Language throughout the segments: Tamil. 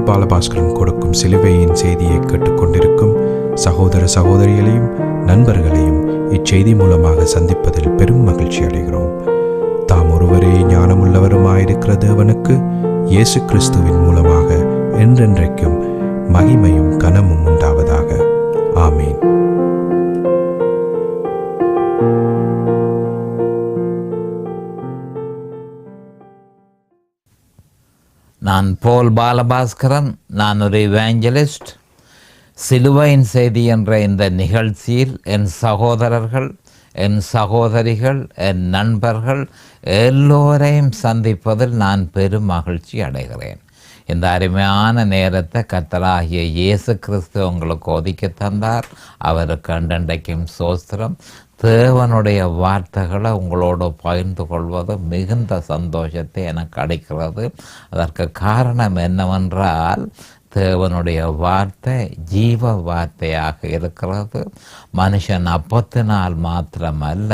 பால் பாலபாஸ்கரன் கொடுக்கும் சிலுவையின் செய்தியை கேட்டுக்கொண்டிருக்கும் சகோதர சகோதரிகளையும் நண்பர்களையும் இச்செய்தி மூலமாக சந்திப்பதில் பெரும் மகிழ்ச்சி அடைகிறோம். தாம் ஒருவரே ஞானமுள்ளவருமாயிருக்கிற தேவனுக்கு இயேசு கிறிஸ்துவின் மூலமாக என்றென்றைக்கும் மகிமையும் கனமும் உண்டாவதாக. ஆமீன். நான் போல் பாலபாஸ்கரன். நான் ஒரு இவாஞ்சலிஸ்ட். சிலுவையின் செய்தி என்ற இந்த நிகழ்ச்சியில் என் சகோதரர்கள், என் சகோதரிகள், என் நண்பர்கள் எல்லோரையும் சந்திப்பதில் நான் பெரும் மகிழ்ச்சி அடைகிறேன். இந்த அருமையான நேரத்தை கர்த்தராகிய இயேசு கிறிஸ்து உங்களுக்கு ஒதுக்கி தந்தார். அவருக்கு அண்டண்டைக்கும் சோஸ்திரம். தேவனுடைய வார்த்தைகளை உங்களோடு பகிர்ந்து கொள்வது மிகுந்த சந்தோஷத்தை எனக்கு அளிக்கிறது. அதற்கு காரணம் என்னவென்றால், தேவனுடைய வார்த்தை ஜீவ வார்த்தையாக இருக்கிறது. மனுஷன் அப்பத்தினால் மாத்திரமல்ல,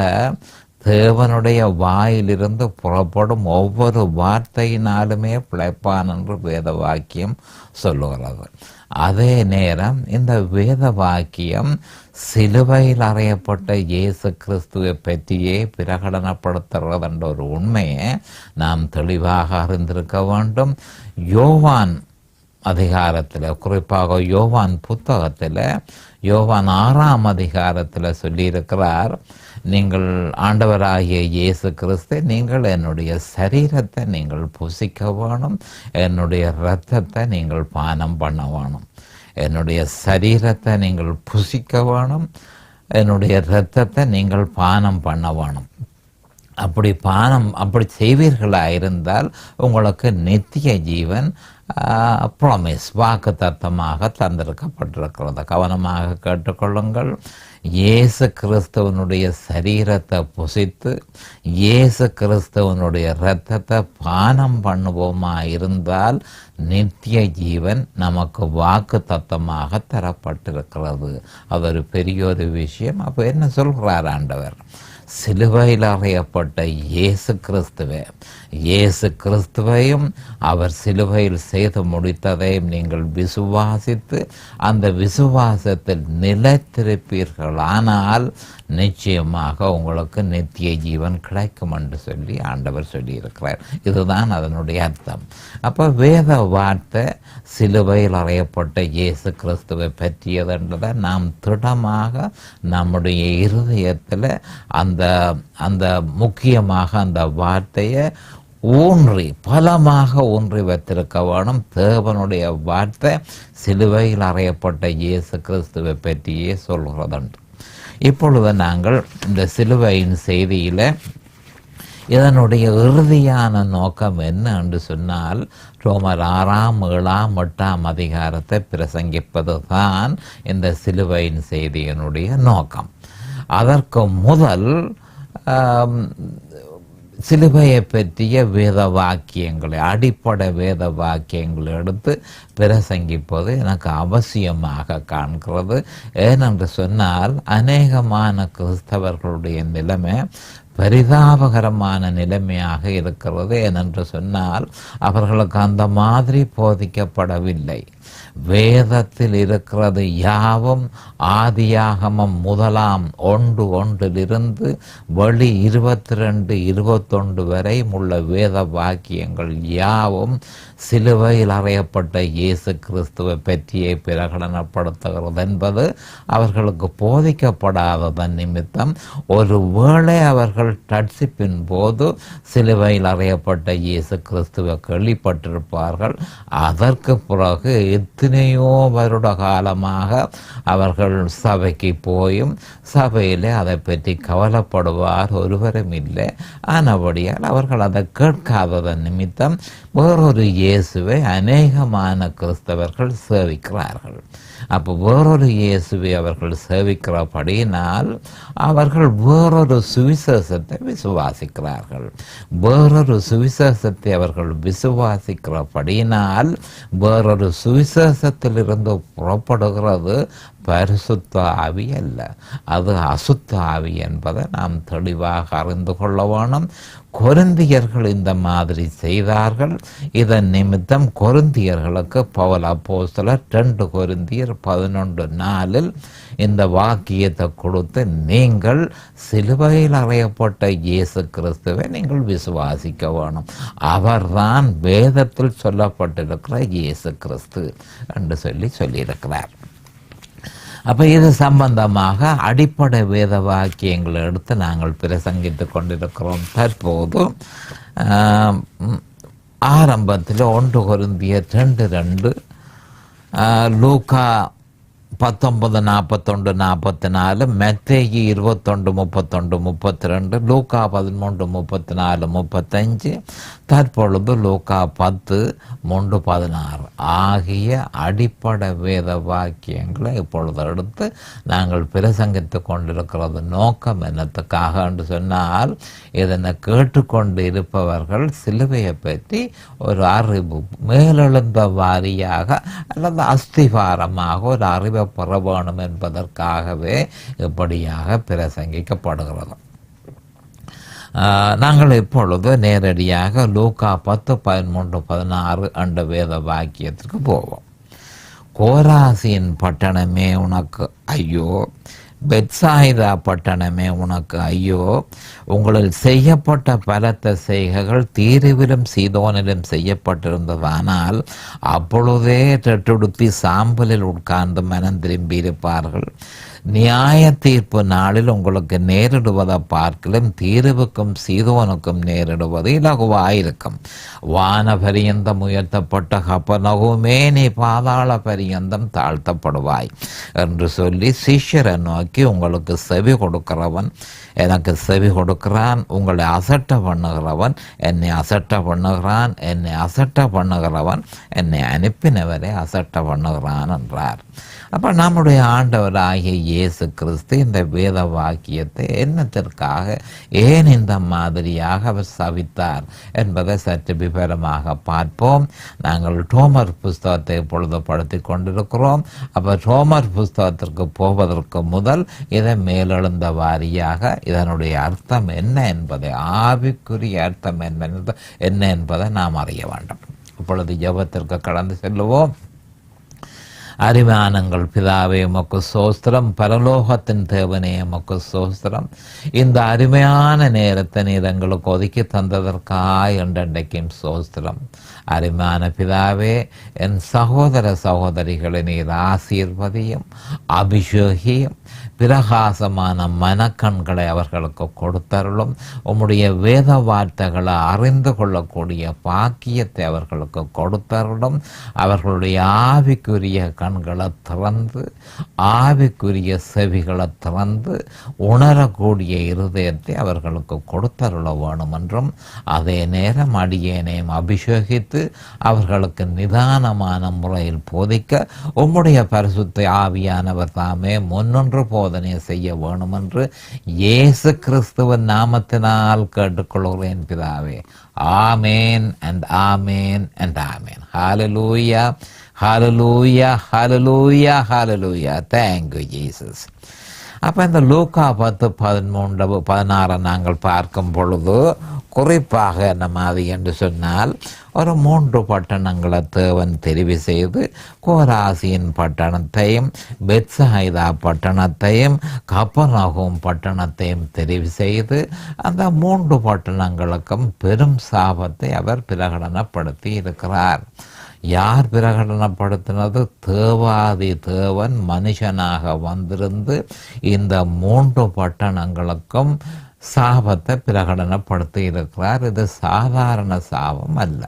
தேவனுடைய வாயிலிருந்து புறப்படும் ஒவ்வொரு வார்த்தையினாலுமே பிழைப்பான் என்று வேத வாக்கியம் சொல்லுகிறது. அதே நேரம் இந்த வேத வாக்கியம் சிலுவையில் அறையப்பட்ட இயேசு கிறிஸ்துவை பற்றியே பிரகடனப்படுத்துகிறது என்ற ஒரு உண்மையை நாம் தெளிவாக அறிந்திருக்க வேண்டும். யோவான் அதிகாரத்தில், குறிப்பாக யோவான் புத்தகத்தில், யோவான் 6ஆம் அதிகாரத்தில் சொல்லியிருக்கிறார், நீங்கள் ஆண்டவராகிய இயேசு கிறிஸ்து, நீங்கள் என்னுடைய சரீரத்தை நீங்கள் புசிக்க வேணும், என்னுடைய இரத்தத்தை நீங்கள் பானம் பண்ண வேணும். என்னுடைய சரீரத்தை நீங்கள் புசிக்க வேணும், என்னுடைய இரத்தத்தை நீங்கள் பானம் பண்ண வேணும். அப்படி செய்வீர்களாக இருந்தால் உங்களுக்கு நித்திய ஜீவன் ப்ராமிஸ், வாக்கு தத்தமாக தந்திருக்கப்பட்டிருக்கிறது. கவனமாக கேட்டுக்கொள்ளுங்கள். இயேசு கிறிஸ்துவனுடைய சரீரத்தை புசித்து இயேசு கிறிஸ்துவனுடைய இரத்தத்தை பானம் பண்ணுவோமா இருந்தால் நித்திய ஜீவன் நமக்கு வாக்கு தத்தமாக தரப்பட்டிருக்கிறது. அது ஒரு பெரிய ஒரு விஷயம். அப்போ என்ன சொல்கிறார் ஆண்டவர்? சிலுவையில் அறையப்பட்ட இயேசு கிறிஸ்துவையும் அவர் சிலுவையில் செய்து முடித்ததையும் நீங்கள் விசுவாசித்து அந்த விசுவாசத்தில் நிலைத்திருப்பீர்கள், ஆனால் நிச்சயமாக உங்களுக்கு நித்திய ஜீவன் கிடைக்கும் என்று சொல்லி ஆண்டவர் சொல்லியிருக்கிறார். இதுதான் அதனுடைய அர்த்தம். அப்போ வேத வார்த்தை சிலுவையில் அறையப்பட்ட இயேசு கிறிஸ்துவை பற்றியது என்றதை நாம் திடமாக நம்முடைய இருதயத்தில் அந்த முக்கியமாக அந்த வார்த்தையை பலமாக ஊன்றி வைத்திருக்க வேணும். தேவனுடைய வார்த்தை சிலுவையில் அறையப்பட்ட இயேசு கிறிஸ்துவை பற்றியே சொல்கிறதுண்டு. இப்பொழுது நாங்கள் இந்த சிலுவையின் செய்தியில் இதனுடைய இறுதியான நோக்கம் என்ன என்று சொன்னால், ரோமர் 6ஆம் 7ஆம் 8ஆம் அதிகாரத்தை பிரசங்கிப்பது தான் இந்த சிலுவையின் செய்தியினுடைய நோக்கம். அதற்கு முதல் சிலுவையை பற்றிய வேத வாக்கியங்களை, அடிப்படை வேத வாக்கியங்களை எடுத்து பிரசங்கிப்பது எனக்கு அவசியமாக காண்கிறது. ஏனென்று சொன்னால், அநேகமான கிறிஸ்தவர்களுடைய நிலைமை பரிதாபகரமான நிலைமையாக இருக்கிறது. ஏனென்று சொன்னால், அவர்களுக்கு அந்த மாதிரி போதிக்கப்படவில்லை. வேதத்தில் இருக்கிறது யாவும் ஆதியாகமம் 1:1 வெளி 22-21 வரை உள்ள வேத வாக்கியங்கள் யாவும் சிலுவையில் அறையப்பட்ட இயேசு கிறிஸ்துவை பற்றியே பிரகடனப்படுத்துகிறது என்பது அவர்களுக்கு போதிக்கப்படாததன் நிமித்தம் ஒருவேளை அவர்கள் டட்சிப்பின் போது சிலுவையில் அறையப்பட்ட இயேசு கிறிஸ்துவை கேள்விப்பட்டிருப்பார்கள். அதற்கு பிறகு எத்தனையோ வருட காலமாக அவர்கள் சபைக்கு போயும் சபையில் அதை பற்றி கவலைப்படுவார் ஒருவரும் இல்லை. ஆனபடியால் அவர்கள் அதை கேட்காததன் நிமித்தம் வேறொரு இயேசுவை அநேகமான கிறிஸ்தவர்கள் சேவிக்கிறார்கள். அப்போ வேறொரு இயேசுவை அவர்கள் சேவிக்கிறபடியினால் அவர்கள் வேறொரு சுவிசேஷத்தை விசுவாசிக்கிறார்கள். வேறொரு சுவிசேஷத்தை அவர்கள் விசுவாசிக்கிறபடியினால் வேறொரு சுவிசேஷத்திலிருந்து புறப்படுகிறது பரிசுத்த ஆவி அல்ல, அது அசுத்த ஆவி என்பதை நாம் தெளிவாக அறிந்து கொள்ள வேணும். கொரிந்தியர்கள் இந்த மாதிரி செய்தார்கள். இதன் நிமித்தம் கொரிந்தியர்களுக்கு பவுல் அப்போஸ்தலர் 2 கொரிந்தியர் 11:4 இந்த வாக்கியத்தை கொடுத்து, நீங்கள் சிலுவையில் அறையப்பட்ட இயேசு கிறிஸ்துவை நீங்கள் விசுவாசிக்க வேணும், அவர்தான் வேதத்தில் சொல்லப்பட்டிருக்கிற இயேசு கிறிஸ்து என்று சொல்லியிருக்கிறார். அப்போ இது சம்பந்தமாக அடிப்படை வேத வாக்கியங்களை எடுத்து நாங்கள் பிரசங்கித்து கொண்டிருக்கிறோம். தற்போது ஆரம்பத்தில் 1 கொரிந்தியர் 2:2, லூக்கா 19:41-44, மத்தேயு 21:31-32, லூக்கா 13:34-35, தற்பொழுது லூக்கா 10:3-16 ஆகிய அடிப்படை வேத வாக்கியங்களை இப்பொழுது எடுத்து நாங்கள் பிரசங்கித்து கொண்டிருக்கிறது. நோக்கம் என்னத்துக்காக என்று சொன்னால், இதனை கேட்டுக்கொண்டு இருப்பவர்கள் சிலுவையை பற்றி ஒரு அறிவு மேலெழுந்த வாரியாக அல்லது அஸ்திவாரமாக ஒரு அறிவை பெற வேணும் என்பதற்காகவே இப்படியாக பிரசங்கிக்கப்படுகிறது. நாங்கள் இப்பொழுது நேரடியாக லூக்கா 10:13-16 என்ற வேத வாக்கியத்திற்கு போவோம். கோராசின் பட்டணமே உனக்கு ஐயோ, பெத்சாயிதா பட்டணமே உனக்கு ஐயோ, உங்களில் செய்யப்பட்ட பலத்த செய்கைகள் தீருவிலும் சீதோனிலும் செய்யப்பட்டிருந்ததானால் அப்பொழுதே ரெட்டுடுத்தி சாம்பலில் உட்கார்ந்து மனம் திரும்பி இருப்பார்கள். நியாய தீர்ப்பு நாளில் உங்களுக்கு நேரிடுவதை பார்க்கலும் தீருவுக்கும் சீதோனுக்கும் நேரிடுவது இலகுவாயிருக்கும். வான பரியந்தம் உயர்த்தப்பட்ட கப்பர்நகூமே, நீ பாதாள பரியந்தம் தாழ்த்தப்படுவாய் என்று சொல்லி சிஷ்யரை நோக்கி, உங்களுக்கு செவி கொடுக்கிறவன் எனக்கு செவி கொடுக்கிறான், உங்களை அசட்ட பண்ணுகிறவன் என்னை அசட்ட பண்ணுகிறான், என்னை அசட்ட பண்ணுகிறவன் என்னை அனுப்பினவரை அசட்ட பண்ணுகிறான் என்றார். அப்போ நம்முடைய ஆண்டவராகிய இயேசு கிறிஸ்து இந்த வேத வாக்கியத்தை என்னத்திற்காக, ஏன் இந்த மாதிரியாக அவர் சவித்தார் என்பதை சற்று விவரமாக பார்ப்போம். நாங்கள் ரோமர் புஸ்தகத்தை பொழுதுபடுத்தி கொண்டிருக்கிறோம். அப்போ ரோமர் புஸ்தகத்திற்கு போவதற்கு முதல் இதை மேலெழுந்த வாரியாக இதனுடைய அர்த்தம் என்ன என்பதை, ஆவிக்குரிய அர்த்தம் என்ன என்பதை நாம் அறிய வேண்டும். இப்பொழுது ஜெபத்திற்கு கடந்து செல்லுவோம். அரிமானங்கள் பிதாவே உமக்கு சோஸ்திரம், பரலோகத்தின் தேவனே உமக்கு சோஸ்திரம். இந்த அருமையான நேரத்தை நீர் எங்களுக்கு ஒதுக்கி தந்ததற்காய் என்றைக்கும் சோஸ்திரம். அருமையான பிதாவே, என் சகோதர சகோதரிகளை நீர் ஆசீர்வதியும், அபிஷேகியும், பிரகாசமான மனக்கண்களை அவர்களுக்கு கொடுத்தருளும். உம்முடைய வேத வார்த்தைகளை அறிந்து கொள்ளக்கூடிய பாக்கியத்தை அவர்களுக்கு கொடுத்தருளும். அவர்களுடைய ஆவிக்குரிய கண்களை திறந்து, ஆவிக்குரிய செவிகளை திறந்து, உணரக்கூடிய இருதயத்தை அவர்களுக்கு கொடுத்தருள வேணும் என்றும், அதே நேரம் அடியேனையும் அபிஷேகித்து அவர்களுக்கு நிதானமான முறையில் போதிக்க உம்முடைய பரிசுத்த ஆவியானவர் தாமே முன்னொன்று போதனை செய்ய வேணும் என்று இயேசு கிறிஸ்துவின் நாமத்தினால் கேட்டுக்கொள்கிறேன் பிதாவே. ஆமேன் and amen and amen. Hallelujah, hallelujah, hallelujah, hallelujah. Thank you Jesus. அப்போ இந்த லூக்கா 10:13-16 நாங்கள் பார்க்கும் பொழுது குறிப்பாக என்ன மாதிரி என்று சொன்னால், ஒரு 3 பட்டணங்களை தேவன் தெரிவு செய்து, கோராசியின் பட்டணத்தையும், பெத்சாயிதா பட்டணத்தையும், கப்பர்நகூம் பட்டணத்தையும் தெரிவு செய்து, அந்த 3 பட்டணங்களுக்கும் பெரும் சாபத்தை அவர் பிரகடனப்படுத்தி இருக்கிறார். யார் பிரகடனப்படுத்தினது? தேவாதி தேவன் மனுஷனாக வந்திருந்து இந்த 3 பட்டணங்களுக்கும் சாபத்தை பிரகடனப்படுத்தி இருக்கிறார். இது சாதாரண சாபம் அல்ல,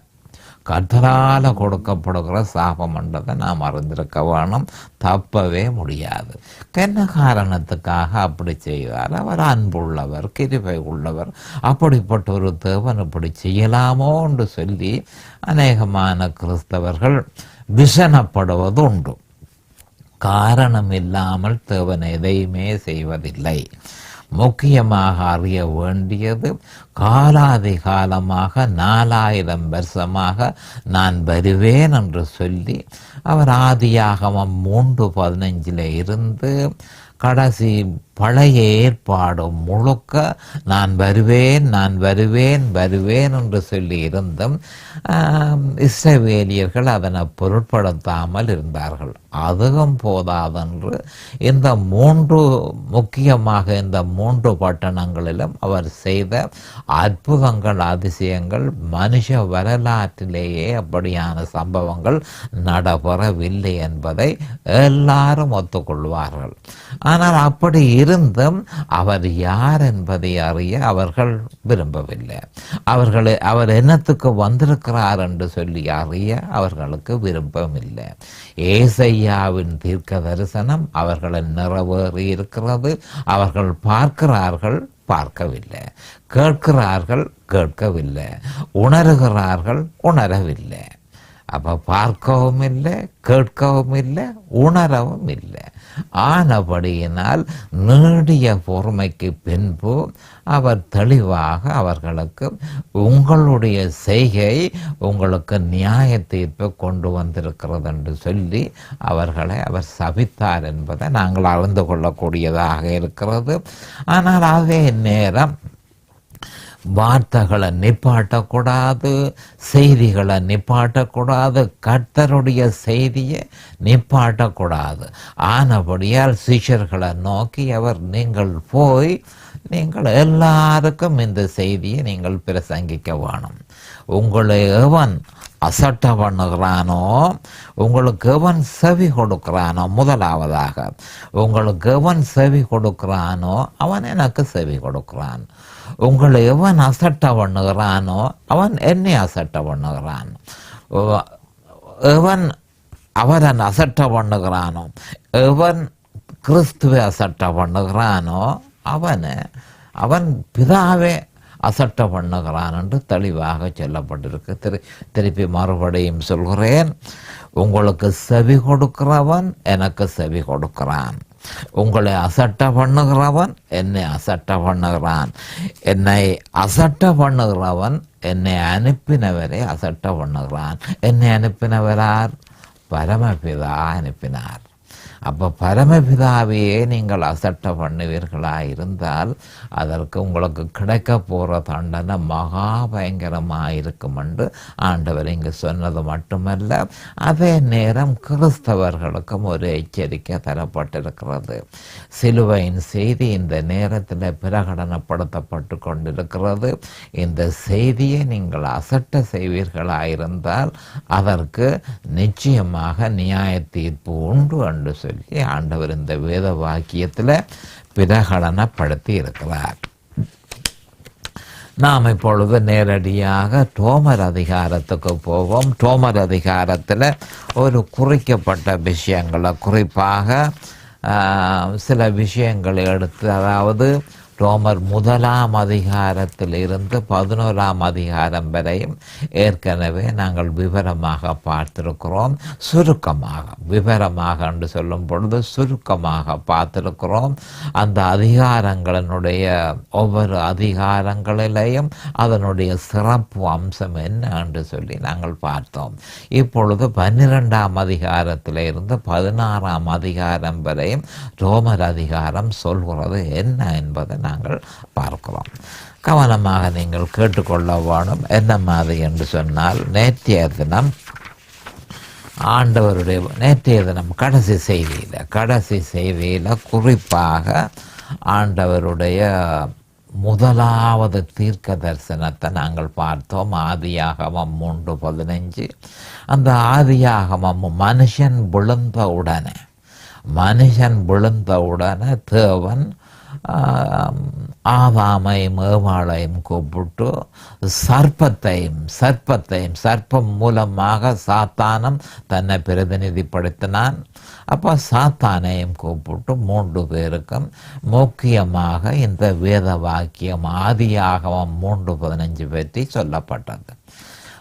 கர்த்தரால் கொடுக்கப்படுகிற சாபம் என்றதை நாம் அறிந்திருக்க வேணும். தப்பவே முடியாது. என்ன காரணத்துக்காக அப்படி செய்வார்? அவர் அன்புள்ளவர், கிருபை உள்ளவர். அப்படிப்பட்ட ஒரு தேவன் இப்படி செய்யலாமோ என்று சொல்லி அநேகமான கிறிஸ்தவர்கள் விசனப்படுவது உண்டு. காரணம் இல்லாமல் தேவன் எதையுமே செய்வதில்லை. முக்கியமாக அறிய வேண்டியது, காலாதி காலமாக 4000 வருஷமாக நான் வருவேன் என்று சொல்லி அவர் ஆதியாகமம் 3:15 இருந்து கடைசி பழைய ஏற்பாடு முழுக்க நான் வருவேன் நான் வருவேன் வருவேன் என்று சொல்லி இருந்தும் இஸ்ரவேலியர்கள் அதனை பொருட்படுத்தாமல் இருந்தார்கள். அதுவும் போதாதென்று இந்த முக்கியமாக இந்த 3 பட்டணங்களிலும் அவர் செய்த அற்புதங்கள் அதிசயங்கள் மனுஷ வரலாற்றிலேயே அப்படியான சம்பவங்கள் நடைபெறவில்லை என்பதை எல்லாரும் ஒத்துக்கொள்வார்கள். ஆனால் அப்படி இருந்தும் அவர் யார் என்பதை அறிய அவர்கள் விரும்பவில்லை. அவர் என்னத்துக்கு வந்திருக்கிறார் என்று சொல்லி அறிய அவர்களுக்கு விருப்பமில்லை. ஏசையாவின் தீர்க்க தரிசனம் அவர்களை நிறைவேறி இருக்கிறது. அவர்கள் பார்க்கிறார்கள், பார்க்கவில்லை, கேட்கிறார்கள், கேட்கவில்லை, உணர்கிறார்கள், உணரவில்லை. அப்போ பார்க்கவும் இல்லை, கேட்கவும் இல்லை, உணரவும் இல்லை. ஆனபடியினால் நீடிய பொறுமைக்கு பின்பு அவர் தெளிவாக அவர்களுக்கு உங்களுடைய செய்கை உங்களுக்கு நியாய தீர்ப்பை கொண்டு வந்திருக்கிறது என்று சொல்லி அவர்களை அவர் சபித்தார் என்பதை நாங்கள் அறிந்து கொள்ளக்கூடியதாக இருக்கிறது. ஆனால் அதே நேரம் வார்த்தைகளை நிப்பாட்டக்கூடாது, செய்திகளை நிப்பாட்டக்கூடாது, கர்த்தருடைய செய்தியை நிப்பாட்டக்கூடாது. ஆனபடியால் சிஷ்யர்களை நோக்கி அவர், நீங்கள் போய் நீங்கள் எல்லாருக்கும் இந்த செய்தியை நீங்கள் பிரசங்கிக்க வேணும். உங்களை எவன் அசட்ட பண்ணுகிறானோ, உங்களுக்கு எவன் செவி கொடுக்கிறானோ, முதலாவதாக உங்களுக்கு எவன் செவி கொடுக்கிறானோ அவன் எனக்கு செவி கொடுக்கிறான். உங்களை எவன் அசட்ட பண்ணுகிறானோ அவன் என்னை அசட்ட பண்ணுகிறான். எவன் அவரன் அசட்ட பண்ணுகிறானோ, எவன் கிறிஸ்துவை அசட்ட பண்ணுகிறானோ அவன் பிதாவே அசட்ட பண்ணுகிறான் என்று தெளிவாக சொல்லப்பட்டிருக்கு. திருப்பி மறுபடியும் சொல்கிறேன், உங்களுக்கு செவி கொடுக்கிறவன் எனக்கு செவி கொடுக்கிறான். உங்களை அசட்ட பண்ணுகிறவன் என்னை அசட்ட பண்ணுகிறான். என்னை அசட்ட பண்ணுகிறவன் என்னை அனுப்பினவரை அசட்ட பண்ணுகிறான். என்னை அனுப்பினவரார்? பரமபிதா அனுப்பினார். அப்போ பரமபிதாவையே நீங்கள் அசட்ட பண்ணுவீர்களாக இருந்தால் அதற்கு உங்களுக்கு கிடைக்க போகிற தண்டனை மகா பயங்கரமாக இருக்கும் என்று ஆண்டவர் இங்கு சொன்னது மட்டுமல்ல, அதே நேரம் கிறிஸ்தவர்களுக்கும் ஒரு எச்சரிக்கை தரப்பட்டிருக்கிறது. சிலுவையின் செய்தி இந்த நேரத்தில் பிரகடனப்படுத்தப்பட்டு கொண்டிருக்கிறது. இந்த செய்தியை நீங்கள் அசட்ட செய்வீர்களாக இருந்தால் அதற்கு நிச்சயமாக நியாய தீர்ப்பு உண்டு என்று சொல்லி ஆண்டவர் இந்த வேத வாக்கியத்தில் பிரகடனப்படுத்தி இருக்கிறார். நாம் இப்பொழுது நேரடியாக ரோமர் அதிகாரத்துக்கு போவோம். ரோமர் அதிகாரத்தில் ஒரு குறிக்கப்பட்ட விஷயங்களை, குறிப்பாக சில விஷயங்களை எடுத்து, அதாவது ரோமர் 1ஆம் அதிகாரத்தில் இருந்து 11ஆம் அதிகாரம் வரையும் ஏற்கனவே நாங்கள் விவரமாக பார்த்திருக்கிறோம். விவரமாக என்று சொல்லும் பொழுது சுருக்கமாக பார்த்திருக்கிறோம். அந்த அதிகாரங்களினுடைய ஒவ்வொரு அதிகாரங்களிலேயும் அதனுடைய சிறப்பு அம்சம் என்ன என்று சொல்லி நாங்கள் பார்த்தோம். இப்பொழுது 12ஆம் அதிகாரத்தில் இருந்து 16ஆம் அதிகாரம் வரையும் ரோமர் அதிகாரம் சொல்கிறது என்ன என்பதை நாங்கள் பார்க்கிறோம். கவனமாக நீங்கள் கேட்டுக்கொள்ள வேணும். என்ன மாதிரி என்று சொன்னால், நேற்றைய தினம் கடைசி செய்தியில் குறிப்பாக ஆண்டவருடைய முதலாவது தீர்க்க தரிசனத்தை நாங்கள் பார்த்தோம். ஆதியாகமம் 3:15. அந்த ஆதியாகமம் மனுஷன் விழுந்தவுடனே தேவன் ஆதாமையும் ஏவாளையும் கூப்பிட்டு சர்ப்பம் மூலமாக சாத்தானும் தன்னை பிரதிநிதிப்படுத்தினான். அப்போ சாத்தானையும் கூப்பிட்டு 3 பேருக்கும் முக்கியமாக இந்த வேத வாக்கியம் ஆதியாகமம் 3:15 பற்றி சொல்லப்பட்டது.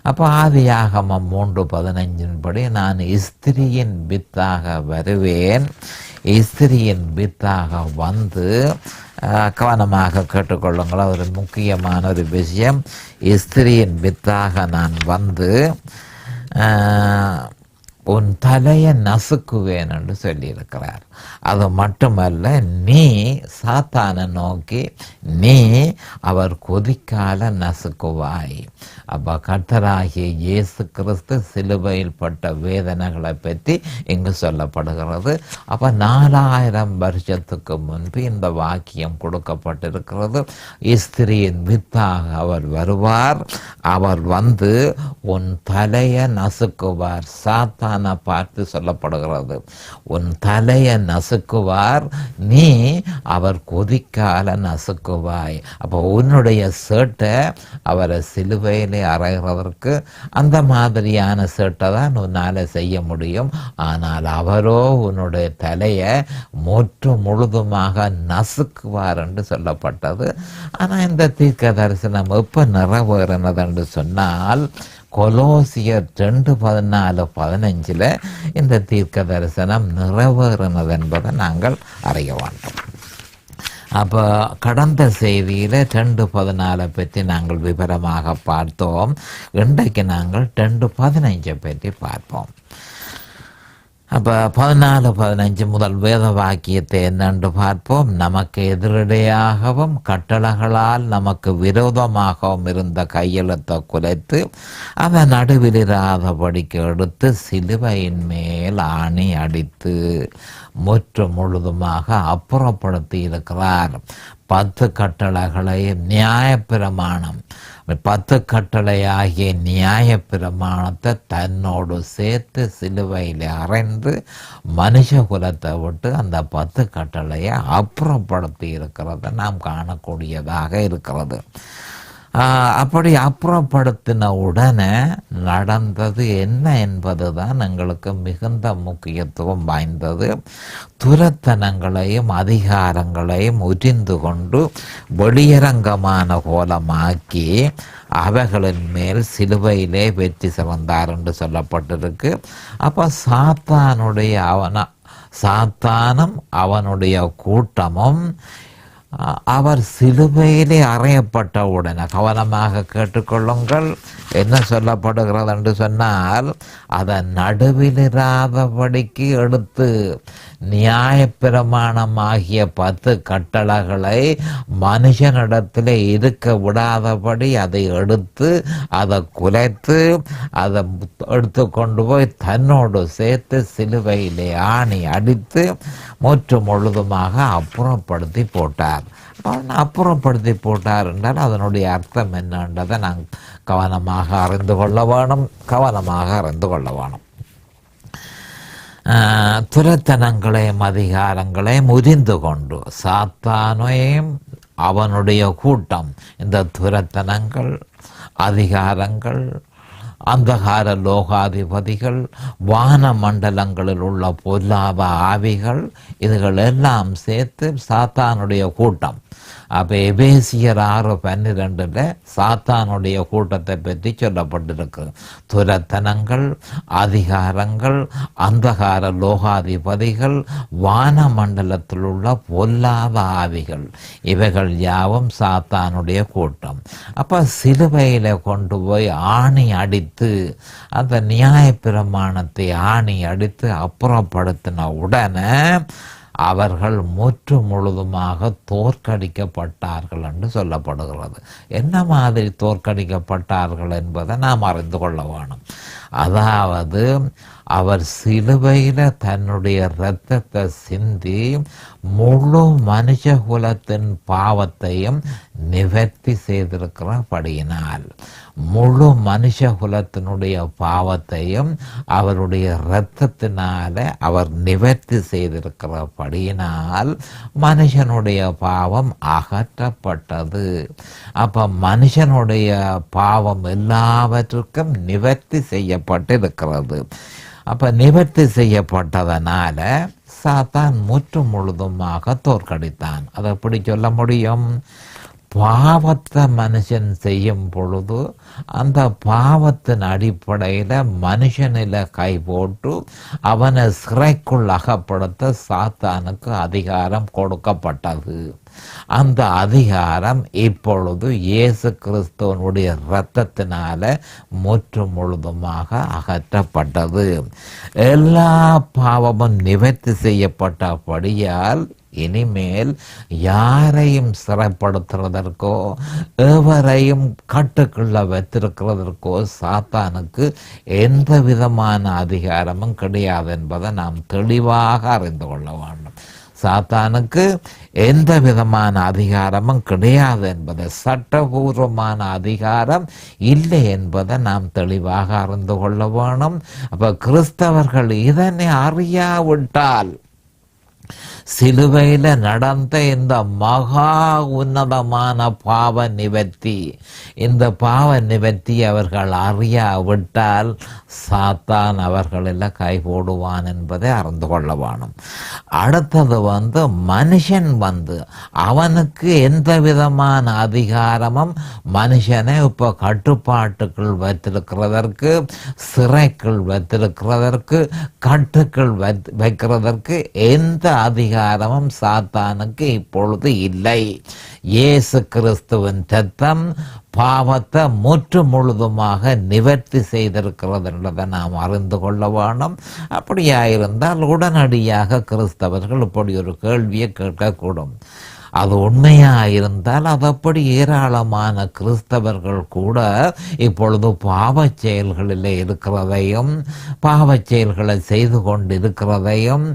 அப்போ ஆதியாகமம் 3:15 நான் ஸ்திரியின் வித்தாக வருவேன், ஸ்திரியின் வித்தாக வந்து, கவனமாக கேட்டுக்கொள்ளுங்கள், ஒரு முக்கியமான ஒரு விஷயம், ஸ்திரியின் வித்தாக நான் வந்து உன் தலையை நசுக்குவேன் என்று சொல்லியிருக்கிறார். அது மட்டுமல்ல, நீ சாத்தானை நோக்கி நீ அவர் கொதிக்கால நசுக்குவாய். அப்போ கர்த்தராகிய இயேசு கிறிஸ்து சிலுவையில் பட்ட வேதனைகளை பற்றி இங்கு சொல்லப்படுகிறது. அப்போ 4000 வருஷத்துக்கு முன்பு இந்த வாக்கியம் கொடுக்கப்பட்டிருக்கிறது. ஸ்திரியின் வித்தாக அவர் வருவார், அவர் வந்து உன் தலையை நசுக்குவார். சாத்தானை பார்த்து சொல்லப்படுகிறது, உன் தலையை நசுக்குவார், நீ அவர் கொதிக்கால நசுக்குவாய். அப்போ உன்னுடைய சேட்டை அவரை சிலுவையிலே அறைகிறதற்கு அந்த மாதிரியான சேட்டை தான் உன்னால் செய்ய முடியும். ஆனால் அவரோ உன்னுடைய தலையை முழுதுமாக நசுக்குவார் என்று சொல்லப்பட்டது. ஆனால் இந்த தீர்க்க தரிசனம் எப்போ நிறைவேறினது என்று சொன்னால், கொலோசியர் 2:14-15 இந்த தீர்க்க தரிசனம் நிறைவேறினது என்பதை நாங்கள் அறிய வேண்டும். அப்போ கடந்த செய்தியில் 2:14 பற்றி நாங்கள் விவரமாக பார்த்தோம். இன்றைக்கு நாங்கள் 2:15 பற்றி பார்ப்போம். அப்போ 14-15 முதல் வேத வாக்கியத்தை என்னென்று பார்ப்போம். நமக்கு எதிரடையாகவும் கட்டளைகளால் நமக்கு விரோதமாகவும் இருந்த கையெழுத்தை குலைத்து அதை நடுவிலிராதபடிக்கு எடுத்து சிலுவையின் மேல் ஆணி அடித்து முழுதுமாக அப்புறப்படுத்தி இருக்கிறார். 10 கட்டளைகளை நியாயப்பிரமாணம், 10 கட்டளையாகிய நியாயப்பிரமாணத்தை தன்னோடு சேர்த்து சிலுவையில் அறைந்து மனுஷ குலத்தை விட்டு அந்த 10 கட்டளையை அப்புறப்படுத்தி இருக்கிறத நாம் காணக்கூடியதாக இருக்கிறது. அப்படி அப்புறப்படுத்தின உடனே நடந்தது என்ன என்பது தான் எங்களுக்கு மிகுந்த முக்கியத்துவம் வாய்ந்தது. துரத்தனங்களையும் அதிகாரங்களையும் உரிந்து கொண்டு வெளியரங்கமான கோலமாக்கி அவைகளின் மேல் சிலுவையிலே வெற்றி சிறந்தார் என்று சொல்லப்பட்டிருக்கு. அப்போ சாத்தானும் அவனுடைய கூட்டமும் அவர் சிலுவையிலே அறையப்பட்ட உடனே, கவனமாக கேட்டுக்கொள்ளுங்கள், என்ன சொல்லப்படுகிறது என்று சொன்னால், அதை நடுவிலிராதபடிக்கு எடுத்து நியாயப்பிரமாணமாகிய 10 கட்டளைகளை மனுஷனிடத்தில் இருக்க விடாதபடி அதை எடுத்து அதை குலைத்து அதை எடுத்து கொண்டு போய் தன்னோடு சேர்த்து சிலுவையிலே ஆணி அடித்து முழுதுமாக அப்புறப்படுத்தி போட்டார். அப்புறப்படுத்தி போட்டார் என்றால் அதனுடைய அர்த்தம் என்னன்றதை நாங்கள் கவனமாக அறிந்து கொள்ள வேணும். துரத்தனங்களையும் அதிகாரங்களையும் முறிந்து கொண்டு சாத்தானையும் அவனுடைய கூட்டம், இந்த துரத்தனங்கள், அதிகாரங்கள், அந்தகார லோகாதிபதிகள், வான மண்டலங்களில் உள்ள பொல்லாத ஆவிகள், இதுகள் எல்லாம் சேர்த்து சாத்தானுடைய கூட்டம். அப்போ எபேசியர் 6:12 சாத்தானுடைய கூட்டத்தை பற்றி சொல்லப்பட்டிருக்கு. துரத்தனங்கள், அதிகாரங்கள், அந்தகார லோகாதிபதிகள், வான மண்டலத்தில் உள்ள பொல்லாத ஆவிகள், இவைகள் யாவும் சாத்தானுடைய கூட்டம். அப்போ சிலுவையில் கொண்டு போய் ஆணி அடித்து அந்த நியாயப்பிரமாணத்தை ஆணி அடித்து அப்புறப்படுத்தின உடனே அவர்கள் முழுதுமாக தோற்கடிக்கப்பட்டார்கள் என்று சொல்லப்படுகிறது. என்ன மாதிரி தோற்கடிக்கப்பட்டார்கள் என்பதை நாம் அறிந்து கொள்ள வேணும். அதாவது அவர் சிலுவையில் தன்னுடைய இரத்தத்தை சிந்தி முழு மனுஷ குலத்தின் பாவத்தையும் நிவர்த்தி செய்திருக்கிறபடியினால், முழு மனுஷ குலத்தினுடைய பாவத்தையும் அவருடைய இரத்தத்தினால அவர் நிவர்த்தி செய்திருக்கிறபடியினால் மனுஷனுடைய பாவம் அகற்றப்பட்டது. அப்ப மனுஷனுடைய பாவம் எல்லாவற்றுக்கும் நிவர்த்தி செய்யப்பட்டிருக்கிறது. அப்ப நிவர்த்தி செய்யப்பட்டதனால சாத்தான் முழுதுமாக தோற்கடித்தான். அதை எப்படி சொல்ல முடியும்? பாவத்தை மனுஷன் செய்யும் பொழுது அந்த பாவத்தின் அடிப்படையில் மனுஷனில் கை போட்டு அவனை சிறைக்குள் அகப்படுத்த சாத்தானுக்கு அதிகாரம் கொடுக்கப்பட்டது. அந்த அதிகாரம் இப்பொழுது இயேசு கிறிஸ்துவனுடைய இரத்தத்தினால முற்று முழுதுமாக அகற்றப்பட்டது. எல்லா பாவமும் நிவர்த்தி செய்யப்பட்டபடியால் இனிமேல் யாரையும் சிறைப்படுத்துறதற்கோ எவரையும் கட்டுக்குள்ள வைத்திருக்கிறதற்கோ சாத்தானுக்கு எந்த விதமான அதிகாரமும் கிடையாது என்பதை நாம் தெளிவாக அறிந்து கொள்ள வேண்டும். சாத்தானுக்கு எந்த விதமான அதிகாரமும் கிடையாது என்பதை, சட்டபூர்வமான அதிகாரம் இல்லை என்பதை நாம் தெளிவாக அறிந்து கொள்ள வேணும். அப்ப கிறிஸ்தவர்கள் இதனை அறியாவிட்டால் சிலுவையில் நடந்த இந்த மகா உன்னதமான பாவ நிவர்த்தி, இந்த பாவ நிவர்த்தி அவர்கள் அறியாவிட்டால் சாத்தான் அவர்களில் கை போடுவான் என்பதை அறிந்து கொள்ள வேணும். அடுத்தது மனுஷன் அவனுக்கு எந்த விதமான அதிகாரமும் மனுஷனை இப்போ கட்டுப்பாட்டுக்குள் வைத்திருக்கிறதற்கு, சிறைக்குள் வைத்திருக்கிறதற்கு, கட்டுக்குள் வைக்கிறதற்கு எந்த அதிகாரமும் சாத்தானுக்கு இப்பொழுது இல்லை. இயேசு கிறிஸ்துவின் இரத்தம் பாவத்தை முற்று முழுதுமாக நிவர்த்தி செய்திருக்கிறது என்பதை நாம் அறிந்து கொள்ள வேணும். அப்படியாயிருந்தால் உடனடியாக கிறிஸ்தவர்கள் இப்படி ஒரு கேள்வியை கேட்கக்கூடும். அது உண்மையாயிருந்தால் அதப்படி ஏராளமான கிறிஸ்தவர்கள் கூட இப்பொழுது பாவச் செயல்களில் இருக்கிறதையும், பாவச் செயல்களை செய்து கொண்டிருக்கிறதையும்,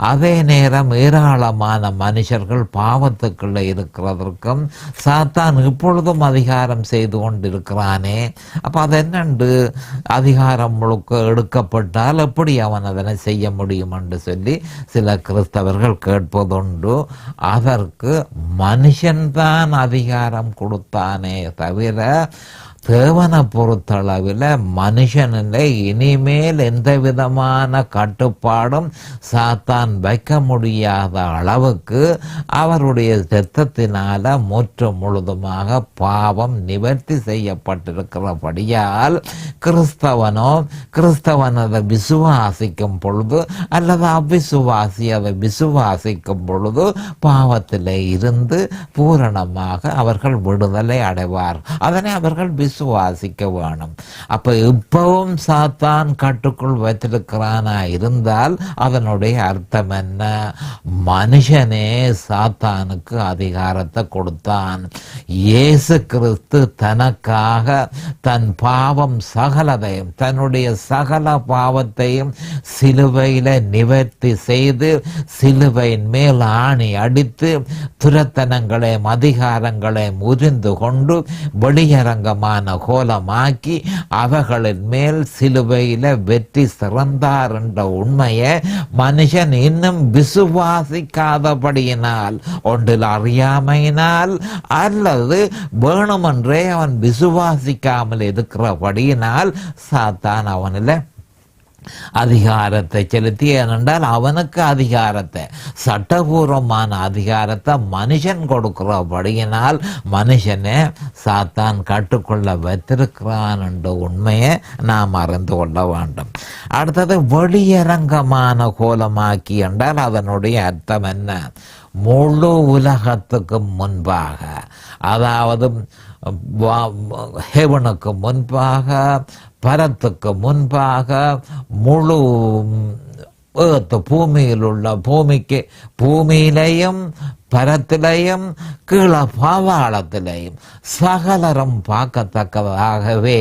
அதே நேரம் ஏராளமான மனுஷர்கள் பாவத்துக்குள்ளே இருக்கிறதற்கும் சாத்தான் இப்பொழுதும் அதிகாரம் செய்து கொண்டிருக்கிறானே, அப்போ அது என்னண்டு அதிகாரம் முழுக்க எடுக்கப்பட்டால் எப்படி அவன் அதனை செய்ய முடியும் என்று சொல்லி சில கிறிஸ்தவர்கள் கேட்பதுண்டு. அதற்கு மனுஷன்தான் அதிகாரம் கொடுத்தானே தவிர தேவனை பொறுத்தளவில் மனுஷனில் இனிமேல் எந்த விதமான கட்டுப்பாடும் சாத்தான் வைக்க முடியாத அளவுக்கு அவருடைய இரத்தத்தினால முற்று முழுதுமாக பாவம் நிவர்த்தி செய்யப்பட்டிருக்கிறபடியால் கிறிஸ்தவன் அதை விசுவாசிக்கும் பொழுது அல்லது அவ்விசுவாசி அதை விசுவாசிக்கும் பொழுது பாவத்தில் இருந்து பூரணமாக அவர்கள் விடுதலை அடைவார். அதனை அவர்கள் விசுவாசிக்க வேணும். அப்ப இப்பவும் சாத்தான் கட்டுக்குள் வைத்திருக்கிறானா இருந்தால் அதனுடைய அர்த்தம் என்ன? மனுஷனே சாத்தானுக்கு அதிகாரத்தை கொடுத்தான். இயேசு கிறிஸ்து தனக்காக தன் பாவம் சகலதையும், தன்னுடைய சகல பாவத்தையும் சிலுவையில நிவர்த்தி செய்து சிலுவையின் மேல் ஆணி அடித்து துரத்தனங்களையும் அதிகாரங்களையும் உரிந்து கொண்டு வெளியரங்கமான கோலமாக்கி அவர்களின் மேல் சிலுவையில வெற்றி சிறந்தார் என்ற உண்மையை மனுஷன் இன்னும் விசுவாசிக்காதபடியினால், ஒன்றில் அறியாமையினால் அல்லது வேணுமென்றே அவன் விசுவாசிக்காமல் இருக்கிறபடியினால் சாத்தான் அவனில் அதிகாரத்தை செலுத்தி, ஏனென்றால் அவனுக்கு அதிகாரத்தை, சட்டபூர்வமான அதிகாரத்தை மனுஷன் கொடுக்கிறபடியினால் மனுஷனை சாத்தான் கட்டுக்கொள்ள வைத்திருக்கிறான் என்ற உண்மையை நாம் அறிந்து கொள்ள வேண்டும். அடுத்தது வெளியரங்கமான கோலமாக்கி என்றால் அதனுடைய அர்த்தம் என்ன? முழு உலகத்துக்கு முன்பாக, அதாவது ஹெவனுக்கு முன்பாக, பரத்துக்கு முன்பாக, முழு பூமியில் உள்ள பூமியிலையும் பரத்திலையும் கீழே பாதாளத்திலையும் சகலரும் பார்க்கத்தக்கதாகவே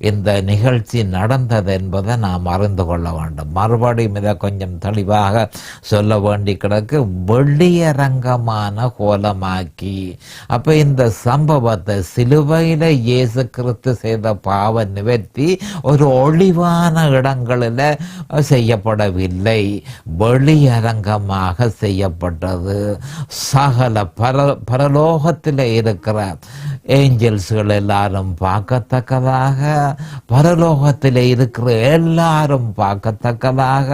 இந்த நிகழ்ச்சி நடந்தது என்பதை நாம் அறிந்து கொள்ள வேண்டும். மறுபடியும் இதை கொஞ்சம் தெளிவாக சொல்ல வேண்டி கிடக்கு. வெளியரங்கமான கோலமாக்கி, அப்போ இந்த சம்பவத்தை சிலுவையில் இயேசு கிறிஸ்து செய்த பாவ நிவர்த்தி ஒரு ஒளிவான இடங்களில் செய்யப்படவில்லை, வெளியரங்கமாக செய்யப்பட்டது. சகல பரலோகத்தில் இருக்கிற ஏஞ்சல்ஸ்கள் எல்லாரும் பார்க்கத்தக்கதாக, பரலோகத்தில் இருக்கிற எல்லாரும் பார்க்கத்தக்கதாக,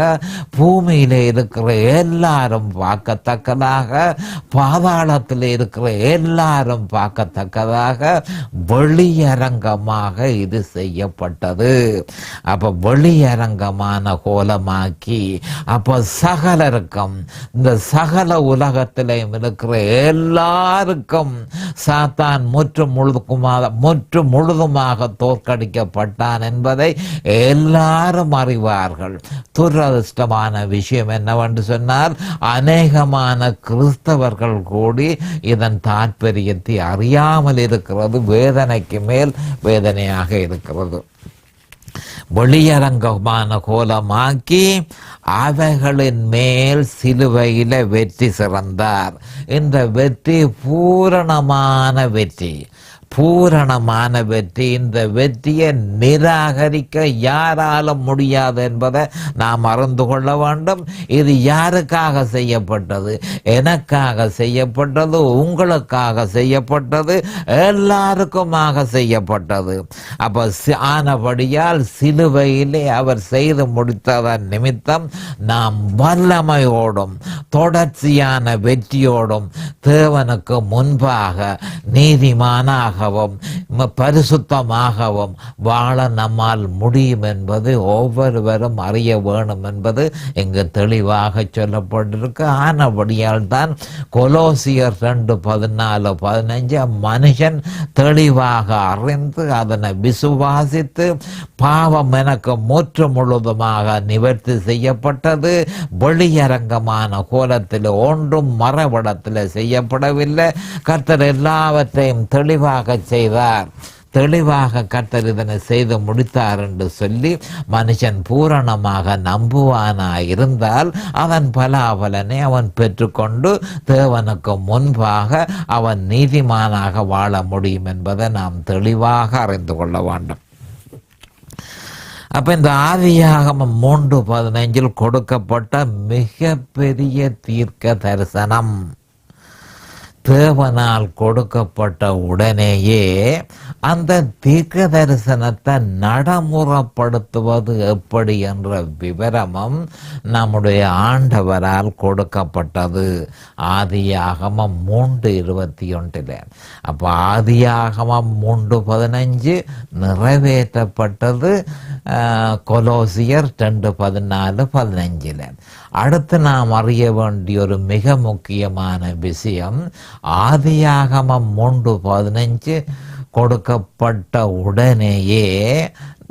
பூமியில் இருக்கிற எல்லாரும் பார்க்கத்தக்கதாக, பாதாளத்தில் இருக்கிற எல்லாரும் பார்க்கத்தக்கதாக வெளியரங்கமாக இது செய்யப்பட்டது. அப்ப வெளியரங்கமான கோலமாக்கி அப்ப சகலருக்கும், இந்த சகல உலகத்திலையும் இருக்கிற எல்லாருக்கும் சாத்தான் முற்று முழுதுமாக தோற்கடிக்கப்பட்டான் என்பதை எல்லாரும் அறிவார்கள். துரதிர்ஷ்டமான விஷயம் என்னவென்று சொன்னால், அநேகமான கிறிஸ்தவர்கள் கூடி இதன் தாற்பயத்தை அறியாமல் இருக்கிறது. வேதனைக்கு மேல் வேதனையாக இருக்கிறது. வெளியரங்கமான கோலமாக்கி அவைகளின் மேல் சிலுவையில வெற்றி சிறந்தார். இந்த வெற்றி பூரணமான வெற்றி. இந்த வெற்றியை நிராகரிக்க யாராலும் முடியாது என்பதை நாம் அறிந்து கொள்ள வேண்டும். இது யாருக்காக செய்யப்பட்டது? எனக்காக செய்யப்பட்டது, உங்களுக்காக செய்யப்பட்டது, எல்லாருக்குமாக செய்யப்பட்டது. அப்ப ஆனபடியால் சிலுவையிலே அவர் செய்து முடித்ததன் நிமித்தம் நாம் வல்லமையோடும் தொடர்ச்சியான வெற்றியோடும் தேவனுக்கு முன்பாக நீதிமானாக பரிசுத்தமாகவும் வாழ நம்மால் முடியும் என்பது ஒவ்வொருவரும் அறிய வேணும் என்பது இங்கு தெளிவாக சொல்லப்பட்டிருக்கு. ஆனபடியால் தான் கொலோசியர் 2:14-15 மனுஷன் தெளிவாக அறிந்து அதனை விசுவாசித்து பாவம் எனக்கு முற்று முழுதுமாக நிவர்த்தி செய்யப்பட்டது, வெளியரங்கமான கோலத்தில் ஒன்றும் மறைவிடத்தில் செய்யப்படவில்லை, கர்த்தர் எல்லாவற்றையும் தெளிவாக செய்தார், தெளிவாக கர்த்தர் இதனை செய்து முடித்தார் என்று சொல்லி மனுஷன் பூரணமாக நம்புவானாய் இருந்தால் அதன் பலாபலனை அவன் பெற்றுக்கொண்டு தேவனுக்கு முன்பாக அவன் நீதிமானாக வாழ முடியும் என்பதை நாம் தெளிவாக அறிந்து கொள்ள வேண்டும். அப்ப இந்த ஆதியாகமம் 3:15 கொடுக்கப்பட்ட மிகப்பெரிய தீர்க்க தரிசனம் தேவனால் கொடுக்கப்பட்ட உடனேயே அந்த தீர்க்க தரிசனத்தை நடைமுறைப்படுத்துவது எப்படி என்ற விவரமும் நம்முடைய ஆண்டவரால் கொடுக்கப்பட்டது. ஆதியாகமம் 3:21. அப்போ ஆதியாகமம் 3:15 நிறைவேற்றப்பட்டது கொலோசியர் 2:14-15. அடுத்து நாம் அறிய வேண்டிய ஒரு மிக முக்கியமான விஷயம், ஆதியாகமம் 3:15 கொடுக்கப்பட்ட உடனேயே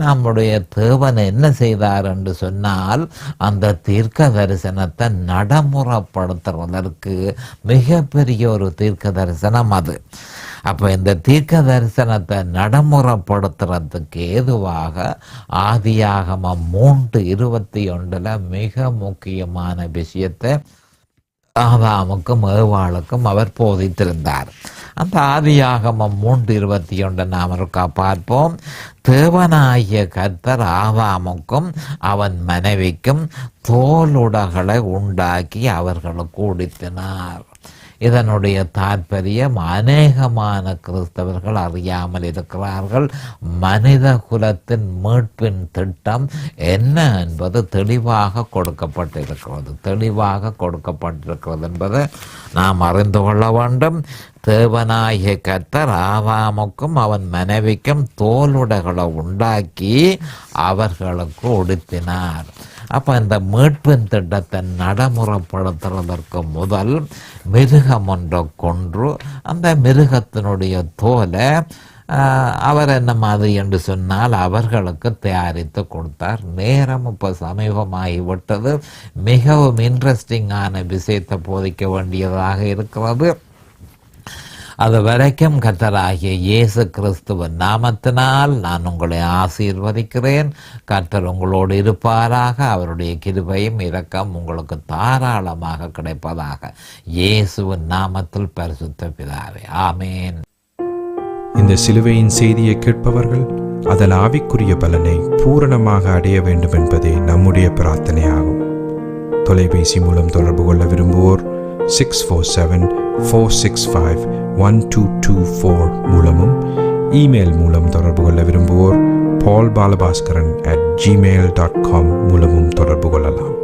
நம்முடைய தேவன் என்ன செய்தார் என்று சொன்னால், அந்த தீர்க்க தரிசனத்தை நடைமுறைப்படுத்துவதற்கு மிகப்பெரிய ஒரு தீர்க்க தரிசனம் அது. அப்போ இந்த தீர்க்க தரிசனத்தை நடைமுறைப்படுத்துறதுக்கு ஏதுவாக ஆதியாகமம் 3:21 மிக முக்கியமான விஷயத்தை ஆதாமுக்கும் ஏவாளுக்கும் அவர் போதித்திருந்தார். அந்த ஆதியாகமம் 3:21 நாம் இருக்கா பார்ப்போம். தேவனாகிய கர்த்தர் ஆதாமுக்கும் அவன் மனைவிக்கும் தோலுடைகளை உண்டாக்கி அவர்களுக்கு உடுத்தினார். இதனுடைய தாற்பயம் அநேகமான கிறிஸ்தவர்கள் அறியாமல் இருக்கிறார்கள். மனித குலத்தின் மீட்பின் திட்டம் என்ன என்பது தெளிவாக கொடுக்கப்பட்டிருக்கிறது என்பதை நாம் அறிந்து கொள்ள வேண்டும். தேவனாகிய கர்த்தர் ஆதாமுக்கும் அவன் மனைவிக்கும் தோலுடைகளை உண்டாக்கி அவர்களுக்கு உடுத்தினார். அப்போ இந்த மீட்பின் திட்டத்தை நடைமுறைப்படுத்துறதற்கு முதல் மிருகம் ஒன்றை கொன்று அந்த மிருகத்தினுடைய தோலை அவர் என்ன மாதிரி என்று சொன்னால் அவர்களுக்கு தயாரித்து கொடுத்தார். நேரம் இப்போ சமீபமாகிவிட்டது. மிகவும் இன்ட்ரெஸ்டிங்கான விஷயத்தை போதிக்க வேண்டியதாக இருக்கிறது. அது வரைக்கும் கர்த்தராகிய இயேசு கிறிஸ்துவின் நாமத்தினால் நான் உங்களை ஆசீர்வதிக்கிறேன். கர்த்தர் உங்களோடு இருப்பாராக. அவருடைய கிருபையும் இரக்கம் உங்களுக்கு தாராளமாக கிடைப்பதாக. இயேசுவின் நாமத்தில் பரிசுத்த பிதாவே, ஆமேன். இந்த சிலுவையின் செய்தியை கேட்பவர்கள் அதன் ஆவிக்குரிய பலனை பூரணமாக அடைய வேண்டும் என்பதே நம்முடைய பிரார்த்தனையாகும். தொலைபேசி மூலம் தொடர்பு கொள்ள விரும்புவோர் 647 465-1224 மூலமும் இமெயில் மூலம் தொடர்பு கொள்ள விரும்புவோர் paulbalabhaskaran@gmail.com மூலமும் தொடர்பு கொள்ளலாம்.